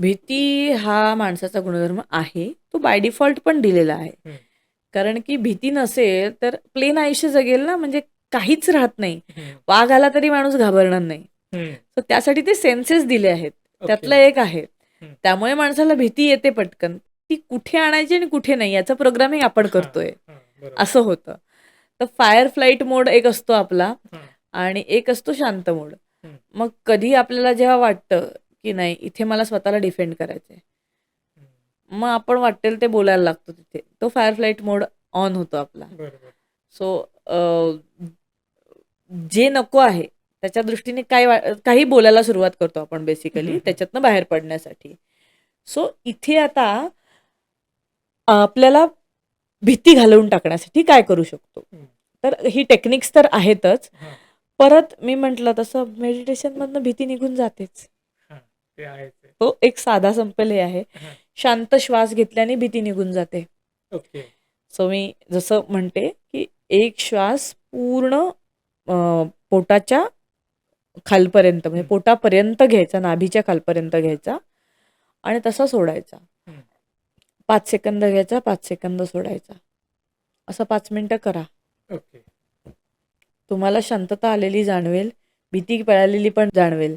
भीती हा माणसाचा गुणधर्म आहे. तो बाय डिफॉल्ट पण दिलेला आहे. हं, कारण की भीती नसेल तर प्लेन आयुष्य जगेल ना, म्हणजे काहीच राहत नाही. हं, वाघ आला तरी माणूस घाबरणार नाही. हं. तर त्यासाठी ते सेन्सेस दिले आहेत. ओके. त्यातलं एक आहे. हं. त्यामुळे माणसाला भीती येते पटकन. ती कुठे आणायची आणि कुठे नाही याचं प्रोग्रामिंग आपण हां, करतोय. हां. बरोबर. असं होतं. तर फायर फ्लाइट मोड एक असतो आपला हां. आणि एक असतो शांत मोड. हं, मग कधी आपल्याला जेव्हा वाटतं, की नाही इथे मला स्वतःला डिफेंड करायचंय. हं. मग आपण वाटेल ते बोलायला लागतो तिथे. तो फायर फ्लाइट मोड ऑन होतो आपला. बरोबर. सो जे नको आहे त्याच्या दृष्टीने काही बोलायला सुरुवात करतो आपण बेसिकली हं, हं. त्याच्यातनं बाहेर पडण्यासाठी. सो इथे आता आपल्याला भीती घालवून टाकण्यासाठी काय करू शकतो? हं. तर ही टेक्निक्स तर आहेतच. हां, परत मी म्हटलं तसं मेडिटेशनमधनं भीती निघून जातेच. हां. ते आहेच आहे. तो एक साधा सिंपल हे आहे. हां. शांत श्वास घेतल्याने भीती निघून जाते. ओके. सो मी जसं म्हणते, की एक श्वास पूर्ण पोटाच्या खालपर्यंत म्हणजे हं, पोटापर्यंत घ्यायचा, नाभीच्या खालपर्यंत घ्यायचा आणि तसा सोडायचा. हं. 5 सेकंद घ्यायचा, 5 सेकंद सोडायचा. असं 5 मिनिटं करा. ओके. तुम्हाला शांतता आलेली जाणवेल, भीती पळालेली पण जाणवेल.